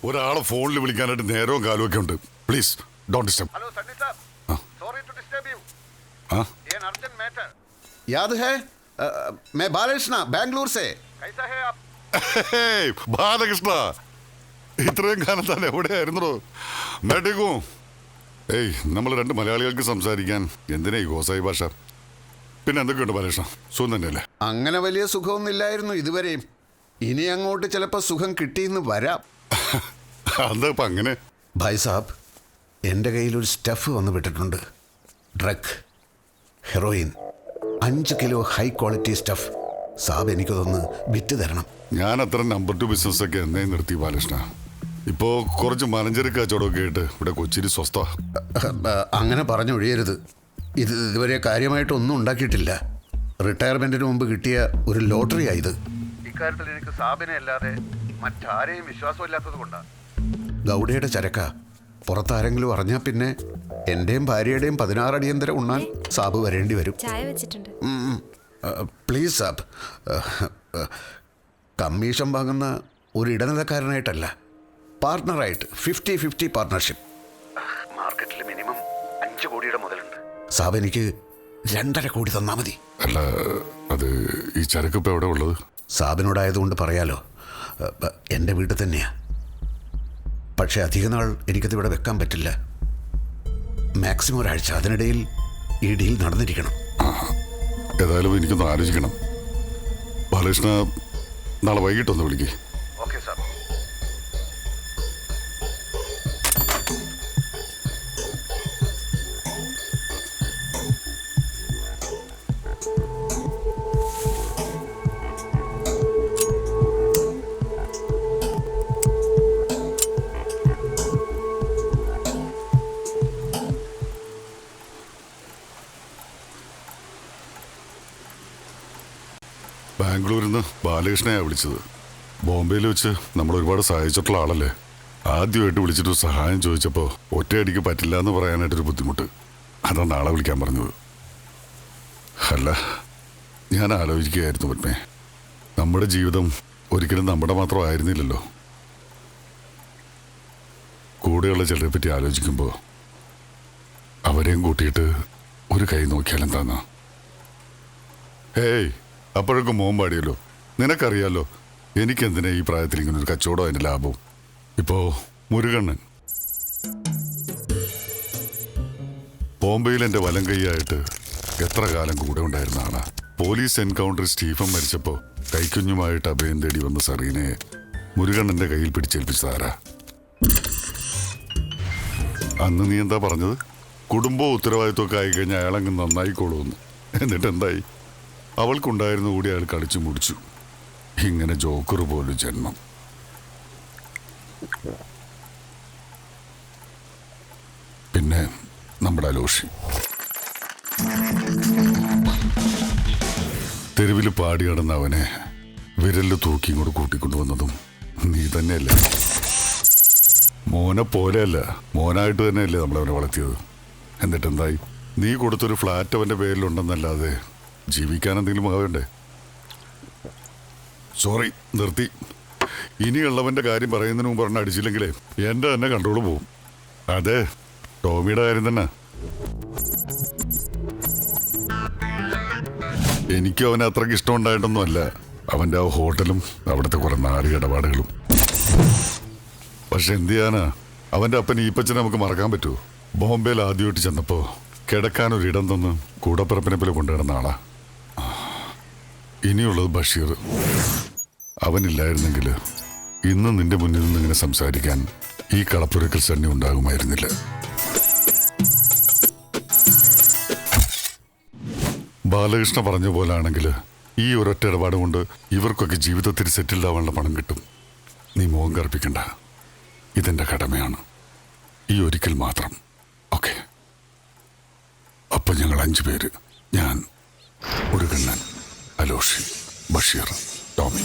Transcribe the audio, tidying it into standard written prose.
ഒരാളെ ഫോണിൽ വിളിക്കാനായിട്ട് നേരവും കാലവും ഒക്കെ ഉണ്ട്. Please don't disturb. Hello Sunny साहब, सॉरी टू डिस्टर्ब यू। हाँ ये एन अर्जेंट मैटर। याद है मैं बालकृष्ण बैंगलोर से। कैसा है आप? ബാലകൃഷ്ണ, ഇത്രയും കാലം താൻ എവിടെയായിരുന്നോ? മേട്ടേക്കോ? ഏയ്, നമ്മൾ രണ്ട് മലയാളികൾക്ക് സംസാരിക്കാൻ എന്തിനാ ഈ ഗോസായി ഭാഷ? പിന്നെ എന്തൊക്കെയുണ്ട് ബാലകൃഷ്ണ, സുഖം തന്നെയല്ലേ? അങ്ങനെ വലിയ സുഖമൊന്നുമില്ലായിരുന്നു ഇതുവരെയും. ഇനി അങ്ങോട്ട് ചിലപ്പോൾ സുഖം കിട്ടിയെന്ന് വരാം. എന്താ ഇപ്പം അങ്ങനെ? ഭായ് സാബ്, എൻ്റെ കയ്യിലൊരു സ്റ്റഫ് വന്ന് വിട്ടിട്ടുണ്ട്. Drug, heroin, 5 kilo high quality stuff. Saab എനിക്കതൊന്ന് വിറ്റ് തരണം. ഞാൻ അത്ര നമ്പർ 2 ബിസിനസ്സൊക്കെ എന്നേ നിർത്തി ബാലകൃഷ്ണ. ഇപ്പോൾ കുറച്ച് മലഞ്ചരക്ക് കച്ചവടമൊക്കെ ആയിട്ട് ഇവിടെ കൊച്ചിയിൽ സ്വസ്ഥ. അങ്ങനെ പറഞ്ഞൊഴിയരുത്. ഇതുവരെ കാര്യമായിട്ടൊന്നും ഉണ്ടാക്കിയിട്ടില്ല. റിട്ടയർമെൻറ്റിന് മുമ്പ് കിട്ടിയ ഒരു ലോട്ടറി ആയത്. ഇക്കാര്യത്തിൽ എനിക്ക് സാബിനെ അല്ലാതെ മറ്റാരെയും വിശ്വാസമില്ലാത്തത് കൊണ്ടാണ്. ഗൗഡയുടെ ചരക്ക പുറത്താരെങ്കിലും അറിഞ്ഞാൽ പിന്നെ എൻ്റെയും ഭാര്യയുടെയും 16 അടിയന്തരം ഉണ്ണാൻ സാബ് വരേണ്ടി വരും. ചായ വെച്ചിട്ടുണ്ട്. Please Saab. കമ്മീഷൻ വാങ്ങുന്ന ഒരു ഇടനിലക്കാരനായിട്ടല്ല, പാർട്ട്ണറായിട്ട് 50-50 പാർട്ട്ണർഷിപ്പ്. മാർക്കറ്റിൽ മിനിമം 5 കോടിയുടെ മുതലുണ്ട്. സാബ് എനിക്ക് 2.5 കോടി തന്നാൽ മതി. അല്ല, അത് ഈ ചരക്ക് ഇപ്പം എവിടെ ഉള്ളത്? സാബിനോടായതുകൊണ്ട് പറയാലോ, എൻ്റെ വീട്ടിൽ തന്നെയാണ്. പക്ഷേ അധിക നാൾ എനിക്കത് ഇവിടെ വെക്കാൻ പറ്റില്ല. മാക്സിമം ഒരാഴ്ച. അതിനിടയിൽ ഈ ഡീൽ നടന്നിരിക്കണം. ഏതായാലും എനിക്കൊന്ന് ആലോചിക്കണം. ബാലകൃഷ്ണ, നാളെ വൈകിട്ടൊന്ന് വിളിക്കേ. Okay sir. ബാംഗ്ലൂരിൽ നിന്ന് ബാലകൃഷ്ണയാണ് വിളിച്ചത്. ബോംബെയിൽ വെച്ച് നമ്മൾ ഒരുപാട് സഹായിച്ചിട്ടുള്ള ആളല്ലേ. ആദ്യമായിട്ട് വിളിച്ചിട്ട് സഹായം ചോദിച്ചപ്പോൾ ഒറ്റയടിക്ക് പറ്റില്ല എന്ന് പറയാനായിട്ടൊരു ബുദ്ധിമുട്ട്. അതാണ് നാളെ വിളിക്കാൻ പറഞ്ഞത്. അല്ല, ഞാൻ ആലോചിക്കുകയായിരുന്നു പത്മേ, നമ്മുടെ ജീവിതം ഒരിക്കലും നമ്മുടെ മാത്രം ആയിരുന്നില്ലല്ലോ. കൂടെയുള്ള ചിലരെ പറ്റി ആലോചിക്കുമ്പോൾ അവരെയും കൂട്ടിയിട്ട് ഒരു കൈ നോക്കിയാലെന്താന്നാ. ഹേയ്, അപ്പോഴൊക്കെ മോൻ പാടിയല്ലോ. നിനക്കറിയാലോ എനിക്കെന്തിനാ ഈ പ്രായത്തിൽ ഇങ്ങനെ ഒരു കച്ചവടം, അതിൻ്റെ ലാഭവും. ഇപ്പോൾ മുരുകണ്ണൻ ബോംബെയിൽ എൻ്റെ വലം കൈയായിട്ട് എത്ര കാലം കൂടെ ഉണ്ടായിരുന്ന ആളാ. പോലീസ് എൻകൗണ്ടറിൽ സ്റ്റീഫൻ മരിച്ചപ്പോൾ കൈക്കുഞ്ഞുമായിട്ട് അഭയം തേടി വന്ന സറീനെ മുരുകണ്ണൻ്റെ കയ്യിൽ പിടിച്ചേൽപ്പിച്ചതാരാ? അന്ന് നീ എന്താ പറഞ്ഞത്? കുടുംബവും ഉത്തരവാദിത്വമൊക്കെ ആയിക്കഴിഞ്ഞാൽ അയാളങ്ങ് നന്നായിക്കോളൂന്ന്. എന്നിട്ട് എന്തായി? അവൾക്കുണ്ടായിരുന്ന കൂടി അയാൾ കളിച്ചു മുടിച്ചു. ഇങ്ങനെ ജോക്കർ പോലും ജന്മം. പിന്നെ നമ്മുടെ അലോഷി തെരുവിൽ പാടി കിടന്ന അവനെ വിരലിൽ തൂക്കി ഇങ്ങോട്ട് കൂട്ടിക്കൊണ്ടുവന്നതും നീ തന്നെയല്ലേ? മോനെ പോലെയല്ല, മോനായിട്ട് തന്നെയല്ലേ നമ്മളവനെ വളർത്തിയത്. എന്നിട്ടെന്തായി? നീ കൊടുത്തൊരു ഫ്ലാറ്റ് അവൻ്റെ പേരിലുണ്ടെന്നല്ലാതെ ജീവിക്കാൻ എന്തെങ്കിലും ആവേണ്ടേ? സോറി, നിർത്തി. ഇനിയുള്ളവൻ്റെ കാര്യം പറയുന്നതിന് മുമ്പ് പറഞ്ഞ അടിച്ചില്ലെങ്കിലേ എൻ്റെ തന്നെ കൺട്രോൾ പോവും. അതെ, ടോമിയുടെ കാര്യം തന്നെ. എനിക്കും അവനെ അത്രയ്ക്ക് ഇഷ്ടമുണ്ടായിട്ടൊന്നുമല്ല, അവൻ്റെ ആ ഹോട്ടലും അവിടുത്തെ കുറെ നാല് ഇടപാടുകളും. പക്ഷെ എന്ത് ചെയ്യാനാ, അവൻ്റെ അപ്പൻ ഈപ്പച്ചനെ നമുക്ക് മറക്കാൻ പറ്റുമോ? ബോംബെയിൽ ആദ്യമായിട്ട് ചെന്നപ്പോൾ കിടക്കാനൊരിടം തന്ന് കൂടപ്പിറപ്പിനെ പോലെ കൊണ്ടുകിടന്ന ആളാ. ഇനിയുള്ളത് ബഷീർ. അവനില്ലായിരുന്നെങ്കിൽ ഇന്ന് നിന്റെ മുന്നിൽ നിന്ന് ഇങ്ങനെ സംസാരിക്കാൻ ഈ കളപ്പുരക്കൽ സണ്ണി ഉണ്ടാകുമായിരുന്നില്ല. ബാലകൃഷ്ണ പറഞ്ഞ പോലെ ആണെങ്കിൽ ഈ ഒരൊറ്റ ഇടപാട് കൊണ്ട് ഇവർക്കൊക്കെ ജീവിതത്തിൽ സെറ്റിൽഡ് ആവാനുള്ള പണം കിട്ടും. നീ മോഹം കറുപ്പിക്കണ്ട, ഇതെന്റെ കടമയാണ്. ഈ ഒരിക്കൽ മാത്രം. ഓക്കെ? അപ്പൊ ഞങ്ങൾ 5 പേര്, ഞാൻ, മുരുകണ്ണൻ, അലോഷി, ബഷീർ, ടോമി.